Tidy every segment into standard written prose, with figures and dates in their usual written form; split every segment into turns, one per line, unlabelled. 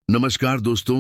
नमस्कार दोस्तों।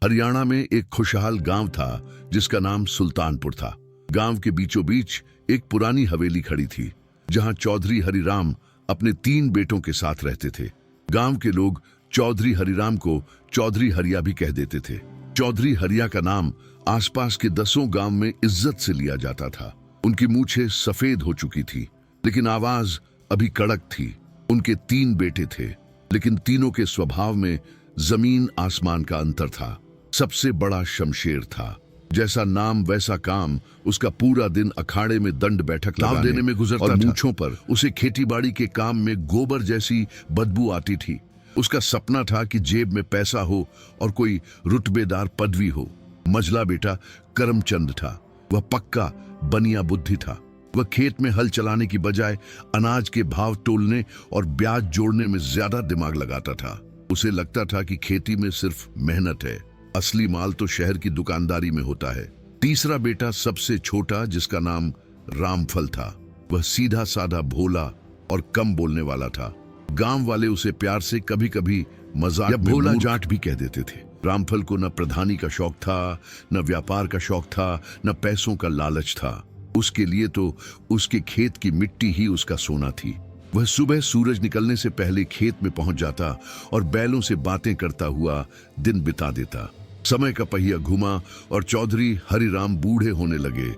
हरियाणा में एक खुशहाल गांव था जिसका नाम सुल्तानपुर था। गांव के बीचों बीच एक पुरानी हवेली खड़ी थी जहां चौधरी हरिराम अपने 3 बेटों के साथ रहते थे। गांव के लोग चौधरी हरिराम को चौधरी हरिया भी कह देते थे। चौधरी हरिया का नाम आसपास के 10 गांव में इज्जत से लिया जाता था। उनकी मूछें सफेद हो चुकी थी लेकिन आवाज अभी कड़क थी। उनके 3 बेटे थे लेकिन तीनों के स्वभाव में जमीन आसमान का अंतर था। सबसे बड़ा शमशेर था। जैसा नाम वैसा काम। उसका पूरा दिन अखाड़े में दंड बैठक देने में गुजरता और मूंछों पर उसे खेतीबाड़ी के काम में गोबर जैसी बदबू आती थी। उसका सपना था कि जेब में पैसा हो और कोई रुतबेदार पदवी हो। मझला बेटा करमचंद था। वह पक्का बनिया बुद्धि था। वह खेत में हल चलाने की बजाय अनाज के भाव तोलने और ब्याज जोड़ने में ज्यादा दिमाग लगाता था। उसे लगता था कि खेती में सिर्फ मेहनत है, असली माल तो शहर की दुकानदारी में होता है। तीसरा बेटा सबसे छोटा, जिसका नाम रामफल था। वह सीधा साधा, भोला और कम बोलने वाला था। गांव वाले उसे प्यार से कभी कभी मजाक या भोला जाट भी कह देते थे। रामफल को न प्रधानी का शौक था, न व्यापार का शौक था, न पैसों का लालच था। उसके लिए तो उसके खेत की मिट्टी ही उसका सोना थी। वह सुबह सूरज निकलने से पहले खेत में पहुंच जाता और बैलों से बातें करता हुआ दिन बिता देता। समय का पहिया घुमा और चौधरी हरिराम बूढ़े होने लगे।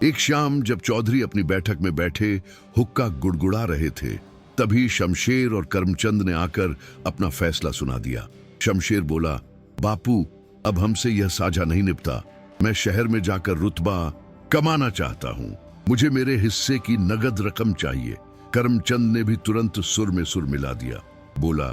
एक शाम जब चौधरी अपनी बैठक में बैठे हुक्का गुड़गुड़ा रहे थे, तभी शमशेर और करमचंद ने आकर अपना फैसला सुना दिया। शमशेर बोला, बापू, अब हमसे यह साझा नहीं निपटा। मैं शहर में जाकर रुतबा कमाना चाहता हूँ। मुझे मेरे हिस्से की नगद रकम चाहिए। करमचंद ने भी तुरंत सुर में सुर मिला दिया। बोला,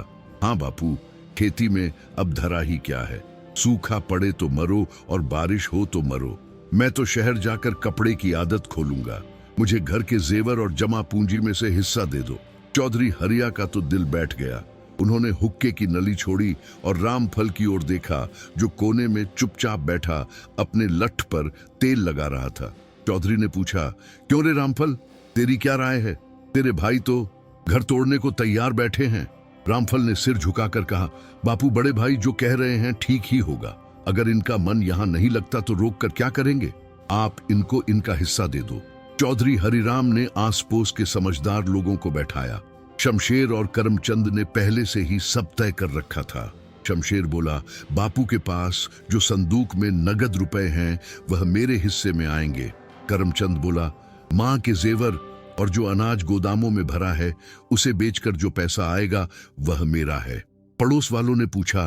हाँ बापू, खेती में अब धरा ही क्या है। सूखा पड़े तो मरो और बारिश हो तो मरो। मैं तो शहर जाकर कपड़े की आदत खोलूंगा। मुझे घर के जेवर और जमा पूंजी में से हिस्सा दे दो। चौधरी हरिया का तो दिल बैठ गया। उन्होंने हुक्के की नली छोड़ी और रामफल की ओर देखा, जो कोने में चुपचाप बैठा अपने लठ पर तेल लगा रहा था। चौधरी ने पूछा, क्यों रे रामफल, तेरी क्या राय है? तेरे भाई तो घर तोड़ने को तैयार बैठे हैं। रामफल ने सिर झुकाकर कहा, बापू, बड़े भाई जो कह रहे हैं ठीक ही होगा। अगर इनका मन यहाँ नहीं लगता तो रोक कर क्या करेंगे? आप इनको इनका हिस्सा दे दो। चौधरी हरिराम ने आस पोस के समझदार लोगों को बैठाया। शमशेर और करमचंद ने पहले से ही सब तय कर रखा था। शमशेर बोला, बापू के पास जो संदूक में नगद रुपए हैं वह मेरे हिस्से में आएंगे। करमचंद बोला, माँ के जेवर और जो अनाज गोदामों में भरा है उसे बेचकर जो पैसा आएगा वह मेरा है। पड़ोस वालों ने पूछा,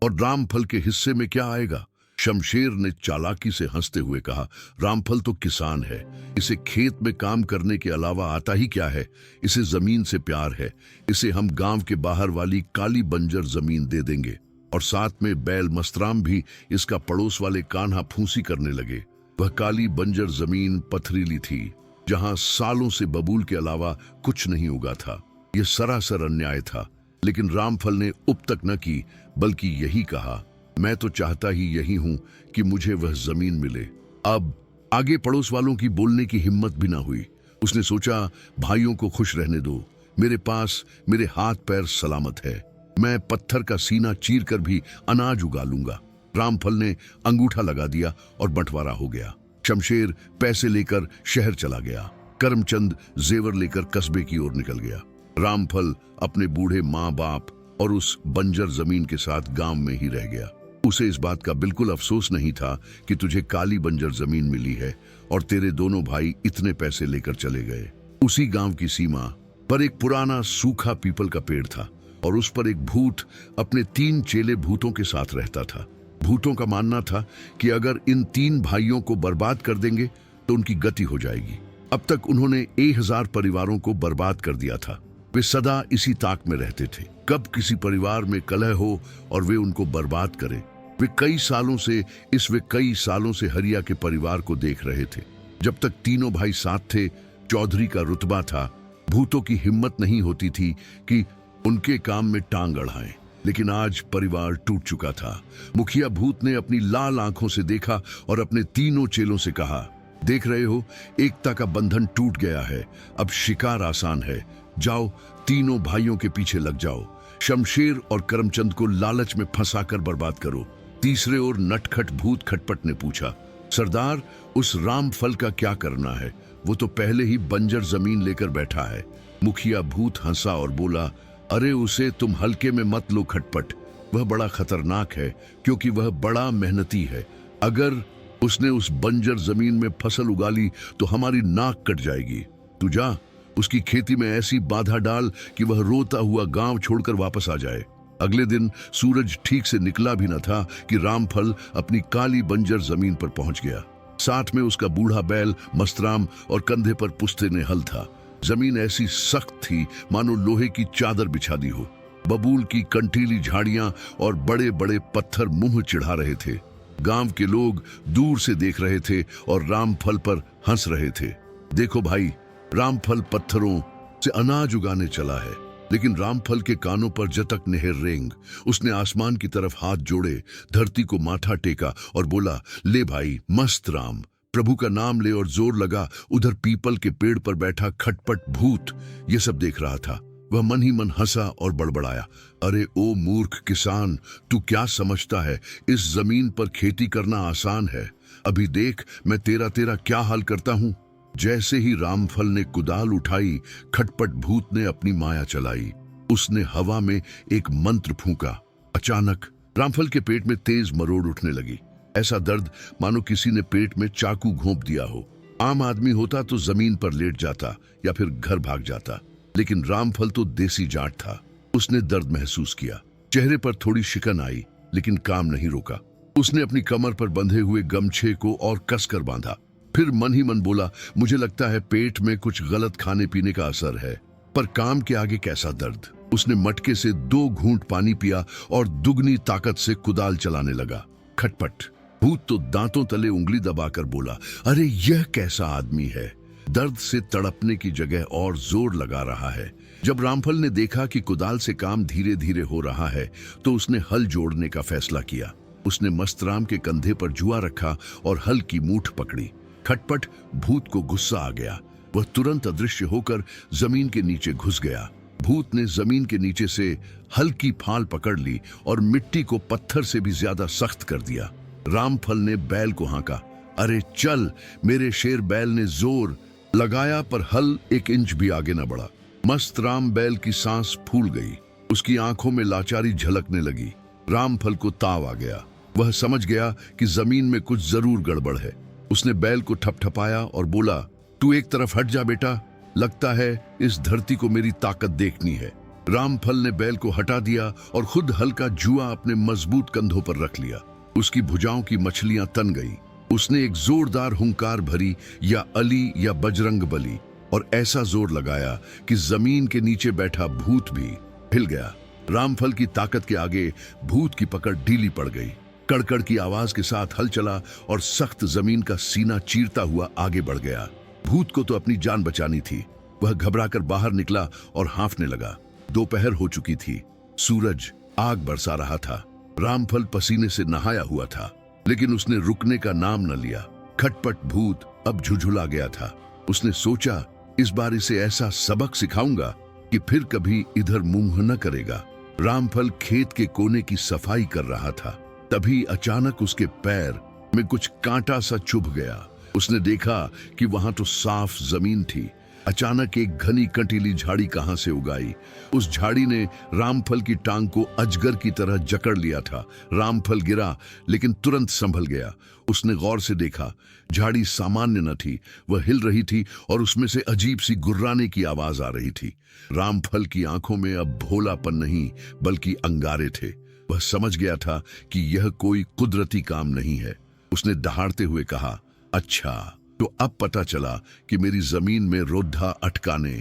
और रामफल के हिस्से में क्या आएगा? शमशेर ने चालाकी से हंसते हुए कहा, रामफल तो किसान है। इसे खेत में काम करने के अलावा आता ही क्या है? इसे जमीन से प्यार है। इसे हम गांव के बाहर वाली काली बंजर जमीन दे देंगे। और साथ में बैल मस्तराम भी। इसका पड़ोस वाले कान्हा फूंसी करने लगे। वह काली बंजर जमीन पथरीली थी जहां सालों से बबूल के अलावा कुछ नहीं उगा था। यह सरासर अन्याय था, लेकिन रामफल ने उप तक न की, बल्कि यही कहा, मैं तो चाहता ही यही हूं कि मुझे वह जमीन मिले। अब आगे पड़ोस वालों की बोलने की हिम्मत भी ना हुई। उसने सोचा, भाइयों को खुश रहने दो। मेरे पास मेरे हाथ पैर सलामत है। मैं पत्थर का सीना चीर कर भी अनाज उगा लूंगा। रामफल ने अंगूठा लगा दिया और बंटवारा हो गया। शमशेर पैसे लेकर शहर चला गया। करमचंद जेवर लेकर कस्बे की ओर निकल गया। रामफल अपने बूढ़े माँ बाप और उस बंजर जमीन के साथ गांव में ही रह गया। उसे इस बात का बिल्कुल अफसोस नहीं था कि तुझे काली बंजर जमीन मिली है और तेरे दोनों भाई इतने पैसे लेकर चले गए। उसी गांव की सीमा पर एक पुराना सूखा पीपल का पेड़ था और उस पर एक भूत अपने 3 चेले भूतों के साथ रहता था। भूतों का मानना था कि अगर इन 3 भाइयों को बर्बाद कर देंगे तो उनकी गति हो जाएगी। अब तक उन्होंने 1000 परिवारों को बर्बाद कर दिया था। वे सदा इसी ताक में रहते थे, कब किसी परिवार में कलह हो और वे उनको बर्बाद करें। वे कई सालों से हरिया के परिवार को देख रहे थे। जब तक तीनों भाई साथ थे, चौधरी का रुतबा था, भूतों की हिम्मत नहीं होती थी कि उनके काम में टांग अड़ाएं। लेकिन आज परिवार टूट चुका था। मुखिया भूत ने अपनी लाल आंखों से देखा और अपने तीनों चेलों से कहा, देख रहे हो, एकता का बंधन टूट गया है। अब शिकार आसान है। जाओ, तीनों भाइयों के पीछे लग जाओ। शमशेर और करमचंद को लालच में फंसाकर बर्बाद करो। तीसरे ओर नटखट भूत खटपट ने पूछा, सरदार, उस रामफल का क्या करना है? वो तो पहले ही बंजर जमीन लेकर बैठा है। मुखिया भूत हंसा और बोला, अरे उसे तुम हल्के में मत लो खटपट, वह बड़ा खतरनाक है क्योंकि वह बड़ा मेहनती है। अगर उसने उस बंजर जमीन में फसल उगा ली तो हमारी नाक कट जाएगी। तू जा, उसकी खेती में ऐसी बाधा डाल कि वह रोता हुआ गांव छोड़कर वापस आ जाए। अगले दिन सूरज ठीक से निकला भी न था कि रामफल अपनी काली बंजर जमीन पर पहुंच गया। साथ में उसका बूढ़ा बैल मस्तराम और कंधे पर पुश्तैनी हल था। जमीन ऐसी सख्त थी मानो लोहे की चादर बिछा दी हो। बबूल की कंटीली झाड़ियां और बड़े बड़े पत्थर मुंह चिढ़ा रहे थे। गांव के लोग दूर से देख रहे थे और रामफल पर हंस रहे थे। देखो भाई, रामफल पत्थरों से अनाज उगाने चला है। लेकिन रामफल के कानों पर जतक नहर रेंग। उसने आसमान की तरफ हाथ जोड़े, धरती को माथा टेका और बोला, ले भाई मस्त राम, प्रभु का नाम ले। और जोर लगा। उधर पीपल के पेड़ पर बैठा खटपट भूत ये सब देख रहा था। वह मन ही मन हंसा और बड़बड़ाया, अरे ओ मूर्ख किसान, तू क्या समझता है इस जमीन पर खेती करना आसान है? अभी देख मैं तेरा क्या हाल करता हूं। जैसे ही रामफल ने कुदाल उठाई, खटपट भूत ने अपनी माया चलाई। उसने हवा में एक मंत्र फूंका। अचानक रामफल के पेट में तेज मरोड़ उठने लगी। ऐसा दर्द मानो किसी ने पेट में चाकू घोंप दिया हो। आम आदमी होता तो जमीन पर लेट जाता या फिर घर भाग जाता, लेकिन रामफल तो देसी जाट था। उसने दर्द महसूस किया। चेहरे पर थोड़ी शिकन आई, लेकिन काम नहीं रोका। उसने अपनी कमर पर बंधे हुए गमछे को और कसकर बांधा। फिर मन ही मन बोला, मुझे लगता है पेट में कुछ गलत खाने पीने का असर है। पर काम के आगे कैसा दर्द। उसने मटके से 2 घूंट पानी पिया और दुगनी ताकत से कुदाल चलाने लगा। खटपट भूत तो दांतों तले उंगली दबाकर बोला, अरे यह कैसा आदमी है, दर्द से तड़पने की जगह और जोर लगा रहा है। जब रामफल ने देखा कि कुदाल से काम धीरे धीरे हो रहा है तो उसने हल जोड़ने का फैसला किया। उसने मस्तराम के कंधे पर जुआ रखा और हल की मूठ पकड़ी। खटपट भूत को गुस्सा आ गया। वह तुरंत अदृश्य होकर जमीन के नीचे घुस गया। भूत ने जमीन के नीचे से हल्की फाल पकड़ ली और मिट्टी को पत्थर से भी ज्यादा सख्त कर दिया। रामफल ने बैल को हाँका, अरे चल मेरे शेर। बैल ने जोर लगाया पर हल 1 इंच भी आगे न बढ़ा। मस्तराम बैल की सांस फूल गई। उसकी आंखों में लाचारी झलकने लगी। रामफल को ताव आ गया। वह समझ गया कि जमीन में कुछ जरूर गड़बड़ है। उसने बैल को ठपठपाया और बोला, तू एक तरफ हट जा बेटा, लगता है इस धरती को मेरी ताकत देखनी है। रामफल ने बैल को हटा दिया और खुद हल्का जुआ अपने मजबूत कंधों पर रख लिया। उसकी भुजाओं की मछलियां तन गई। उसने एक जोरदार हुंकार भरी, या अली या बजरंग बली, और ऐसा जोर लगाया कि जमीन के नीचे बैठा भूत भी हिल गया। रामफल की ताकत के आगे भूत की पकड़ ढीली पड़ गई। कड़कड़ की आवाज के साथ हल चला और सख्त जमीन का सीना चीरता हुआ आगे बढ़ गया। भूत को तो अपनी जान बचानी थी। वह घबराकर बाहर निकला और हांफने लगा। दोपहर हो चुकी थी। सूरज आग बरसा रहा था। रामफल पसीने से नहाया हुआ था, लेकिन उसने रुकने का नाम न लिया। खटपट भूत अब झुझुला गया था। उसने सोचा, इस बार इसे ऐसा सबक सिखाऊंगा कि फिर कभी इधर मुंह न करेगा। रामफल खेत के कोने की सफाई कर रहा था। तभी अचानक उसके पैर में कुछ कांटा सा चुभ गया। उसने देखा कि वहां तो साफ जमीन थी। अचानक एक घनी कंटीली झाड़ी कहां से उगाई। उस झाड़ी ने रामफल की टांग को अजगर की तरह जकड़ लिया था। रामफल गिरा, लेकिन तुरंत संभल गया। उसने गौर से देखा, झाड़ी सामान्य न थी, वह हिल रही थी और उसमें से अजीब सी गुर्राने की आवाज आ रही थी। रामफल की आंखों में अब भोलापन नहीं बल्कि अंगारे थे। वह समझ गया था कि यह कोई कुदरती काम नहीं है। उसने दहाड़ते हुए कहा, अच्छा तो अब पता चला कि मेरी जमीन में रोधा अटकाने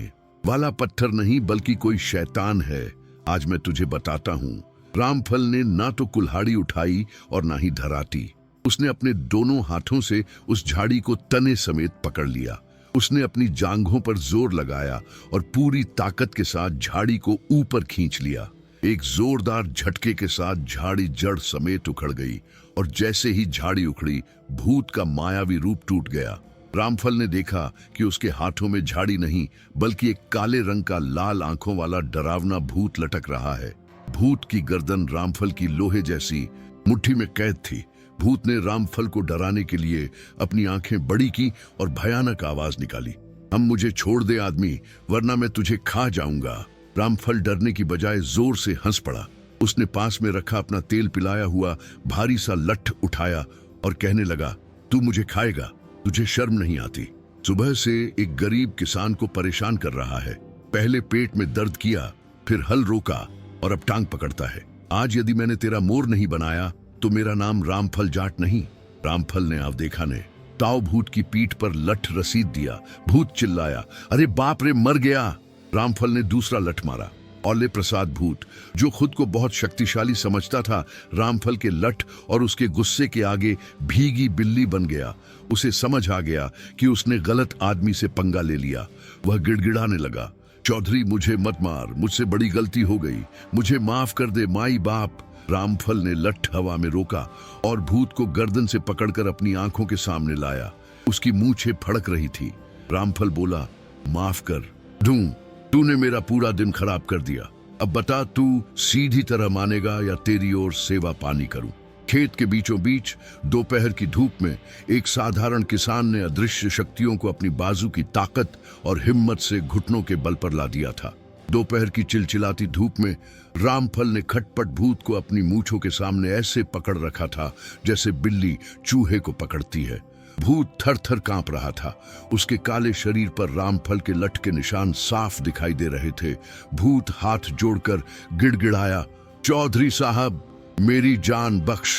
वाला पत्थर नहीं बल्कि कोई शैतान है। आज मैं तुझे बताता हूँ। रामफल ने ना तो कुल्हाड़ी उठाई और ना ही धराती। उसने अपने दोनों हाथों से उस झाड़ी को तने समेत पकड़ लिया। उसने अपनी जांघों पर जोर लगाया और पूरी ताकत के साथ झाड़ी को ऊपर खींच लिया। एक जोरदार झटके के साथ झाड़ी जड़ समेत उखड़ गई और जैसे ही झाड़ी उखड़ी, भूत का मायावी रूप टूट गया। रामफल ने देखा कि उसके हाथों में झाड़ी नहीं बल्कि एक काले रंग का लाल आंखों वाला डरावना भूत लटक रहा है। भूत की गर्दन रामफल की लोहे जैसी मुट्ठी में कैद थी। भूत ने रामफल को डराने के लिए अपनी आंखें बड़ी की और भयानक आवाज निकाली, अब मुझे छोड़ दे आदमी, वरना मैं तुझे खा जाऊंगा। रामफल डरने की बजाय जोर से हंस पड़ा। उसने पास में रखा अपना तेल पिलाया हुआ भारी सा लठ उठाया और कहने लगा, तू मुझे खाएगा, तुझे शर्म नहीं आती? सुबह से एक गरीब किसान को परेशान कर रहा है। पहले पेट में दर्द किया, फिर हल रोका और अब टांग पकड़ता है। आज यदि मैंने तेरा मोर नहीं बनाया तो मेरा नाम रामफल जाट नहीं। रामफल ने अवदेखा ने ताऊ भूत की पीठ पर लठ रसीद दिया। भूत चिल्लाया, अरे बाप रे, मर गया। रामफल ने दूसरा लठ मारा। औले प्रसाद भूत, जो खुद को बहुत शक्तिशाली समझता था, रामफल के लठ और उसके गुस्से के आगे भीगी बिल्ली बन गया। उसे समझ आ गया कि उसने गलत आदमी से पंगा ले लिया। वह गिड़गिड़ाने लगा, चौधरी मुझे मत मार, मुझसे बड़ी गलती हो गई, मुझे माफ कर दे माई बाप। रामफल ने लठ हवा में रोका और भूत को गर्दन से पकड़कर अपनी आंखों के सामने लाया। उसकी मूंछें फड़क रही थी। रामफल बोला, माफ कर दूं, तूने मेरा पूरा दिन खराब कर दिया। अब बता, तू सीधी तरह मानेगा या तेरी ओर सेवा पानी करूं? खेत के बीचों बीच दोपहर की धूप में एक साधारण किसान ने अदृश्य शक्तियों को अपनी बाजू की ताकत और हिम्मत से घुटनों के बल पर ला दिया था। दोपहर की चिलचिलाती धूप में रामफल ने खटपट भूत को अपनी मूंछों के सामने ऐसे पकड़ रखा था जैसे बिल्ली चूहे को पकड़ती है। भूत थर थर कांप रहा था। उसके काले शरीर पर रामफल के लठ के निशान साफ दिखाई दे रहे थे। भूत हाथ जोड़कर गिड़गिड़ाया, चौधरी साहब, मेरी जान बख्श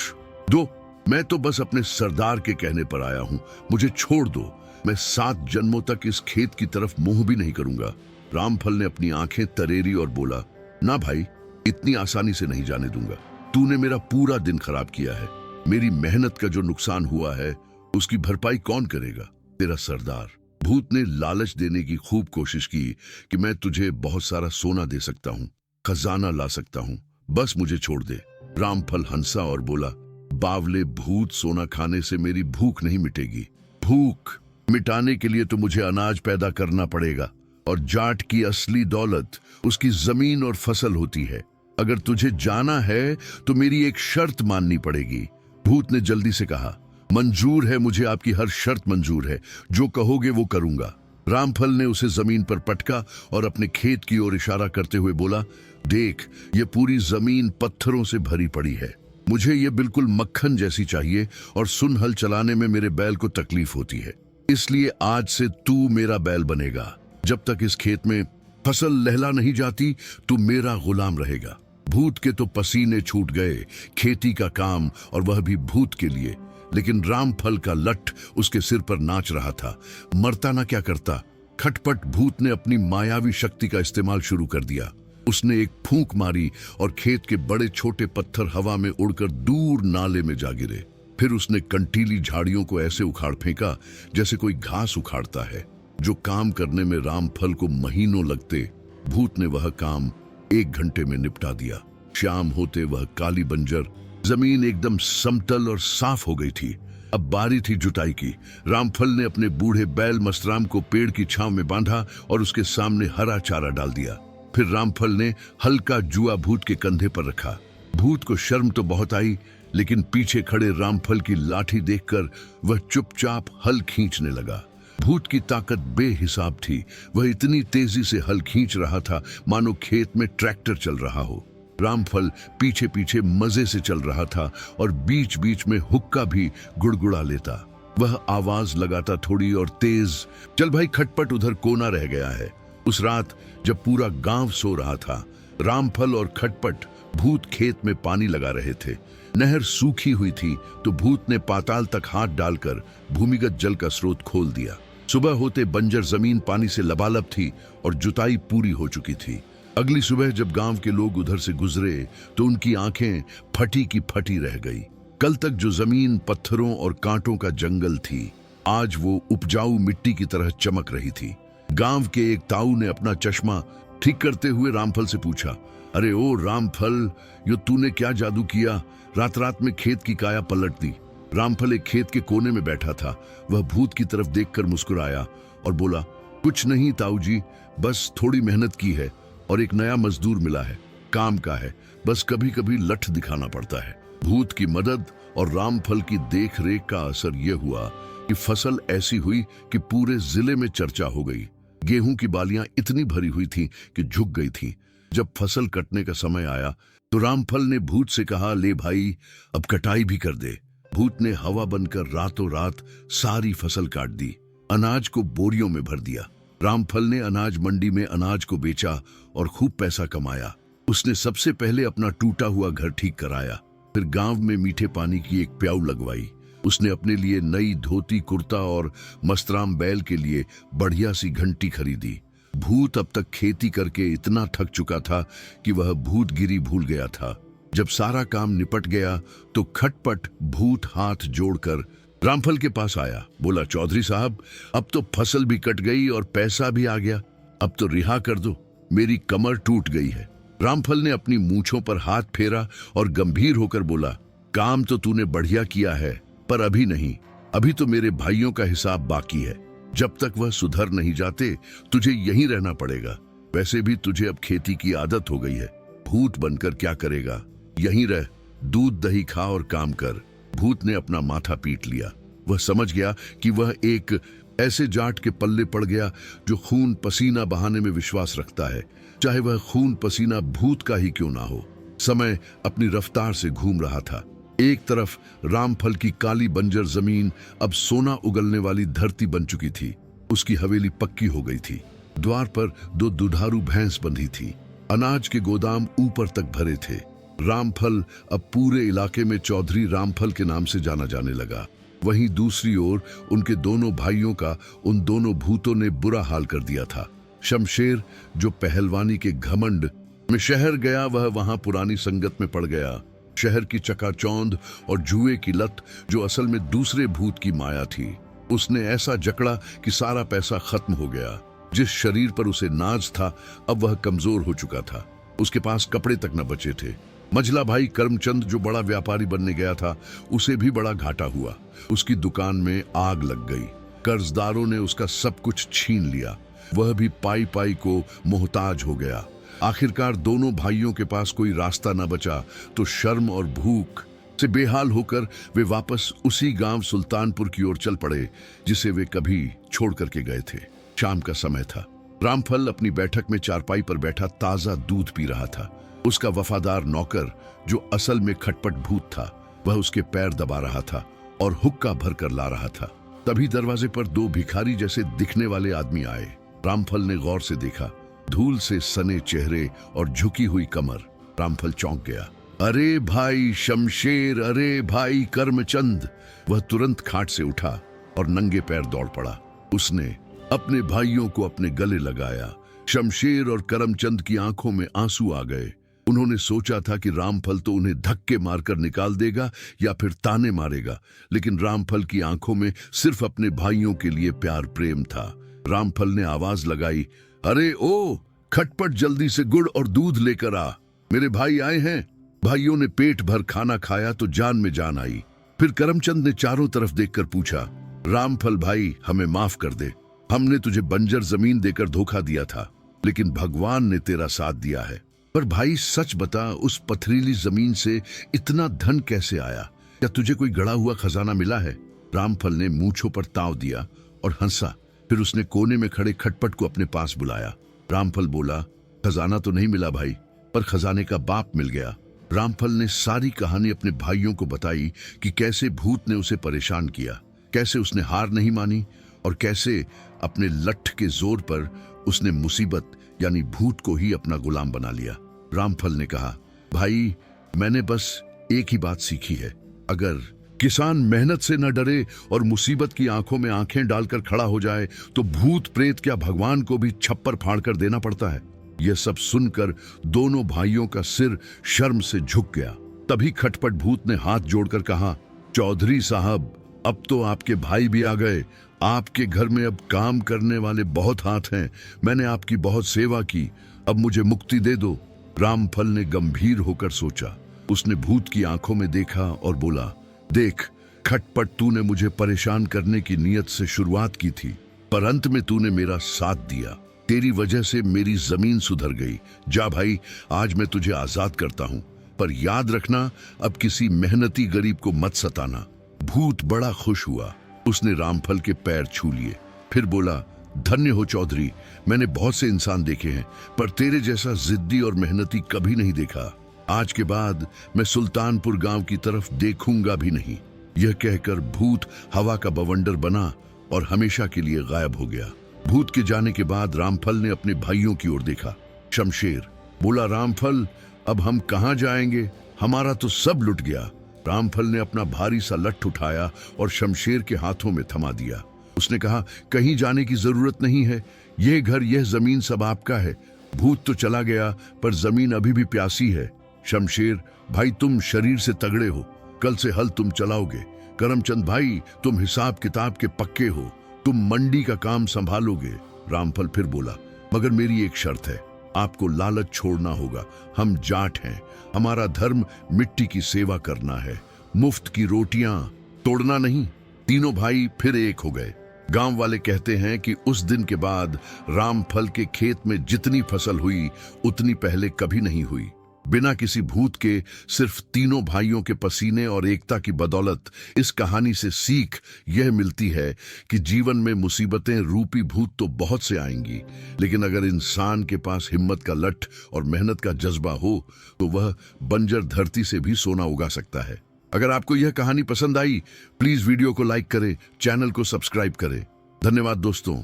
दो, मैं तो बस अपने सरदार के कहने पर आया हूं, मुझे छोड़ दो, मैं 7 जन्मों तक इस खेत की तरफ मुंह भी नहीं करूंगा। रामफल ने अपनी आंखें तरेरी और बोला, ना भाई, इतनी आसानी से नहीं जाने दूंगा। तूने मेरा पूरा दिन खराब किया है। मेरी मेहनत का जो नुकसान हुआ है उसकी भरपाई कौन करेगा? तेरा सरदार। भूत ने लालच देने की खूब कोशिश की कि मैं तुझे बहुत सारा सोना दे सकता हूं, खजाना ला सकता हूं, बस मुझे छोड़ दे। रामफल हंसा और बोला, बावले भूत, सोना खाने से मेरी भूख नहीं मिटेगी। भूख मिटाने के लिए तो मुझे अनाज पैदा करना पड़ेगा, और जाट की असली दौलत उसकी जमीन और फसल होती है। अगर तुझे जाना है तो मेरी एक शर्त माननी पड़ेगी। भूत ने जल्दी से कहा, मंजूर है, मुझे आपकी हर शर्त मंजूर है, जो कहोगे वो करूंगा। रामफल ने उसे जमीन पर पटका और अपने खेत की ओर इशारा करते हुए बोला, देख, ये पूरी जमीन पत्थरों से भरी पड़ी है, मुझे ये बिल्कुल मक्खन जैसी चाहिए, और सुन, हल चलाने में मेरे बैल को तकलीफ होती है, इसलिए आज से तू मेरा बैल बनेगा। जब तक इस खेत में फसल लहला नहीं जाती तू मेरा गुलाम रहेगा। भूत के तो पसीने छूट गए, खेती का काम, और वह भी भूत के लिए। लेकिन रामफल का लठ उसके सिर पर नाच रहा था। मरता ना क्या करता। खटपट भूत ने अपनी मायावी शक्ति का इस्तेमाल शुरू कर दिया। उसने एक फूंक मारी और खेत के बड़े छोटे पत्थर हवा में उड़कर दूर नाले में जा गिरे। फिर उसने कंटीली झाड़ियों को ऐसे उखाड़ फेंका जैसे कोई घास उखाड़ता है। जो काम करने में रामफल को महीनों लगते, भूत ने वह काम 1 घंटे में निपटा दिया। शाम होते वह काली बंजर जमीन एकदम समतल और साफ हो गई थी। अब बारी थी जुताई की। रामफल ने अपने बूढ़े बैल मस्तराम को पेड़ की छांव में बांधा और उसके सामने हरा चारा डाल दिया। फिर रामफल ने हल्का जुआ भूत के कंधे पर रखा। भूत को शर्म तो बहुत आई, लेकिन पीछे खड़े रामफल की लाठी देखकर वह चुपचाप हल खींचने लगा। भूत की ताकत बेहिसाब थी। वह इतनी तेजी से हल खींच रहा था मानो खेत में ट्रैक्टर चल रहा हो। रामफल पीछे पीछे मजे से चल रहा था और बीच बीच में हुक्का भी गुड़गुड़ा लेता। वह आवाज लगाता थोड़ी और तेज, चल भाई खटपट, उधर कोना रह गया है। उस रात जब पूरा गांव सो रहा था, रामफल और खटपट भूत खेत में पानी लगा रहे थे। नहर सूखी हुई थी तो भूत ने पाताल तक हाथ डालकर भूमिगत जल का स्रोत खोल दिया। सुबह होते बंजर जमीन पानी से लबालब थी और जुताई पूरी हो चुकी थी। अगली सुबह जब गांव के लोग उधर से गुजरे तो उनकी आंखें फटी की फटी रह गई। कल तक जो जमीन पत्थरों और कांटों का जंगल थी, आज वो उपजाऊ मिट्टी की तरह चमक रही थी। गांव के एक ताऊ ने अपना चश्मा ठीक करते हुए रामफल से पूछा, अरे ओ रामफल, यो तूने क्या जादू किया? रात रात में खेत की काया पलट दी। रामफल एक खेत के कोने में बैठा था। वह भूत की तरफ देखकर मुस्कुराया और बोला, कुछ नहीं ताऊ जी, बस थोड़ी मेहनत की है और एक नया मजदूर मिला है, काम का है, बस कभी कभी लठ दिखाना पड़ता है। भूत की मदद और रामफल की देख रेख का असर यह हुआ कि फसल ऐसी हुई कि पूरे जिले में चर्चा हो गई। गेहूं की बालियां इतनी भरी हुई थीं कि झुक गई थीं। जब फसल कटने का समय आया तो रामफल ने भूत से कहा, ले भाई, अब कटाई भी कर दे। भूत ने हवा बनकर रातों रात सारी फसल काट दी, अनाज को बोरियों में भर दिया। रामफल ने अनाज मंडी में अनाज को बेचा और खूब पैसा कमाया। उसने सबसे पहले अपना टूटा हुआ घर ठीक कराया, फिर गांव में मीठे पानी की एक प्याऊ लगवाई। उसने अपने लिए नई धोती कुर्ता और मस्तराम बैल के लिए बढ़िया सी घंटी खरीदी। भूत अब तक खेती करके इतना थक चुका था कि वह भूतगिरी भूल गया था। जब सारा काम निपट गया तो खटपट भूत हाथ जोड़कर रामफल के पास आया। बोला, चौधरी साहब, अब तो फसल भी कट गई और पैसा भी आ गया, अब तो रिहा कर दो, मेरी कमर टूट गई है। रामफल ने अपनी मूंछों पर हाथ फेरा और गंभीर होकर बोला, काम तो तूने बढ़िया किया है, पर अभी नहीं, अभी तो मेरे भाइयों का हिसाब बाकी है। जब तक वह सुधर नहीं जाते तुझे यहीं रहना पड़ेगा। वैसे भी तुझे अब खेती की आदत हो गई है, भूत बनकर क्या करेगा, यहीं रह, दूध दही खा और काम कर। भूत ने अपना माथा पीट लिया। वह समझ गया कि वह एक ऐसे जाट के पल्ले पड़ गया जो खून पसीना बहाने में विश्वास रखता है, चाहे वह खून पसीना भूत का ही क्यों ना हो। समय अपनी रफ्तार से घूम रहा था। एक तरफ रामफल की काली बंजर जमीन अब सोना उगलने वाली धरती बन चुकी थी। उसकी हवेली पक्की हो गई थी। द्वार पर 2 दुधारू भैंस बंधी थी। अनाज के गोदाम ऊपर तक भरे थे। रामफल अब पूरे इलाके में चौधरी रामफल के नाम से जाना जाने लगा। वहीं दूसरी ओर उनके दोनों भाइयों का उन दोनों भूतों ने बुरा हाल कर दिया था। शमशेर, जो पहलवानी के घमंड में शहर गया, वह वहां पुरानी संगत में पड़ गया। शहर की चकाचौंध और जुए की लत, जो असल में दूसरे भूत की माया थी, उसने ऐसा जकड़ा कि सारा पैसा खत्म हो गया। जिस शरीर पर उसे नाज था, अब वह कमजोर हो चुका था। उसके पास कपड़े तक न बचे थे। मझला भाई करमचंद, जो बड़ा व्यापारी बनने गया था, उसे भी बड़ा घाटा हुआ। उसकी दुकान में आग लग गई। कर्जदारों ने उसका सब कुछ छीन लिया। वह भी पाई पाई को मोहताज हो गया। आखिरकार दोनों भाइयों के पास कोई रास्ता न बचा तो शर्म और भूख से बेहाल होकर वे वापस उसी गांव सुल्तानपुर की ओर चल पड़े जिसे वे कभी छोड़ करके गए थे। शाम का समय था। रामफल अपनी बैठक में चारपाई पर बैठा ताजा दूध पी रहा था। उसका वफादार नौकर, जो असल में खटपट भूत था, वह उसके पैर दबा रहा था और हुक्का भर कर ला रहा था। तभी दरवाजे पर 2 भिखारी जैसे दिखने वाले आदमी आए। रामफल ने गौर से देखा। धूल से सने चेहरे और झुकी हुई कमर। रामफल चौंक गया। अरे भाई शमशेर, अरे भाई करमचंद। वह तुरंत खाट से उठा और नंगे पैर दौड़ पड़ा। उसने अपने भाइयों को अपने गले लगाया। शमशेर और करमचंद की आंखों में आंसू आ गए। उन्होंने सोचा था कि रामफल तो उन्हें धक्के मारकर निकाल देगा या फिर ताने मारेगा, लेकिन रामफल की आंखों में सिर्फ अपने भाइयों के लिए प्यार प्रेम था। रामफल ने आवाज लगाई, अरे ओ खटपट, जल्दी से गुड़ और दूध लेकर आ, मेरे भाई आए हैं। भाइयों ने पेट भर खाना खाया तो जान में जान आई। फिर करमचंद ने चारों तरफ देखकर पूछा, रामफल भाई, हमें माफ कर दे। हमने तुझे बंजर जमीन देकर धोखा दिया था, लेकिन भगवान ने तेरा साथ दिया है। पर भाई सच बता, उस पथरीली जमीन से इतना धन कैसे आया? क्या तुझे कोई गड़ा हुआ खजाना मिला है? रामफल ने मूंछों पर ताव दिया और हंसा। फिर उसने कोने में खड़े खटपट को अपने पास बुलाया। रामफल बोला, खजाना तो नहीं मिला भाई, पर खजाने का बाप मिल गया। रामफल ने सारी कहानी अपने भाइयों को बताई कि कैसे भूत ने उसे परेशान किया, कैसे उसने हार नहीं मानी और कैसे अपने लठ के जोर पर उसने मुसीबत यानी भूत को ही अपना गुलाम बना लिया। रामफल ने कहा, भाई मैंने बस एक ही बात सीखी है, अगर किसान मेहनत से न डरे और मुसीबत की आंखों में आंखें डालकर खड़ा हो जाए तो भूत प्रेत क्या भगवान को भी छप्पर फाड़ कर देना पड़ता है। यह सब सुनकर दोनों भाइयों का सिर शर्म से झुक गया। तभी खटपट भूत ने हाथ जोड़कर कहा, चौधरी साहब, अब तो आपके भाई भी आ गए। आपके घर में अब काम करने वाले बहुत हाथ हैं। मैंने आपकी बहुत सेवा की, अब मुझे मुक्ति दे दो। रामफल ने गंभीर होकर सोचा। उसने भूत की आंखों में देखा और बोला, देख खटपट, तूने मुझे परेशान करने की नीयत से शुरुआत की थी, पर अंत में तूने मेरा साथ दिया। तेरी वजह से मेरी जमीन सुधर गई। जा भाई, आज मैं तुझे आजाद करता हूँ। पर याद रखना, अब किसी मेहनती गरीब को मत सताना। भूत बड़ा खुश हुआ। उसने रामफल के पैर छू लिए, फिर बोला, धन्य हो चौधरी, मैंने बहुत से इंसान देखे हैं पर तेरे जैसा जिद्दी और मेहनती कभी नहीं देखा। आज के बाद मैं सुल्तानपुर गांव की तरफ देखूंगा भी नहीं। यह कहकर भूत हवा का बवंडर बना और हमेशा के लिए गायब हो गया। भूत के जाने के बाद रामफल ने अपने भाइयों की ओर देखा। शमशेर बोला, रामफल, अब हम कहां जाएंगे? हमारा तो सब लुट गया। रामफल ने अपना भारी सा लट्ठ उठाया और शमशेर के हाथों में थमा दिया। उसने कहा, कहीं जाने की जरूरत नहीं है, यह घर, यह जमीन सब आपका है। भूत तो चला गया पर जमीन अभी भी प्यासी है। शमशेर भाई, तुम शरीर से तगड़े हो, कल से हल तुम चलाओगे। करमचंद भाई, तुम हिसाब किताब के पक्के हो, तुम मंडी का काम संभालोगे। रामफल फिर बोला, मगर मेरी एक शर्त है, आपको लालच छोड़ना होगा। हम जाट हैं, हमारा धर्म मिट्टी की सेवा करना है, मुफ्त की रोटियां तोड़ना नहीं। तीनों भाई फिर एक हो गए। गांव वाले कहते हैं कि उस दिन के बाद रामफल के खेत में जितनी फसल हुई उतनी पहले कभी नहीं हुई। बिना किसी भूत के, सिर्फ तीनों भाइयों के पसीने और एकता की बदौलत इस कहानी से सीख यह मिलती है कि जीवन में मुसीबतें रूपी भूत तो बहुत से आएंगी, लेकिन अगर इंसान के पास हिम्मत का लठ और मेहनत का जज्बा हो तो वह बंजर धरती से भी सोना उगा सकता है। अगर आपको यह कहानी पसंद आई, प्लीज वीडियो को लाइक करें, चैनल को सब्सक्राइब करें। धन्यवाद दोस्तों।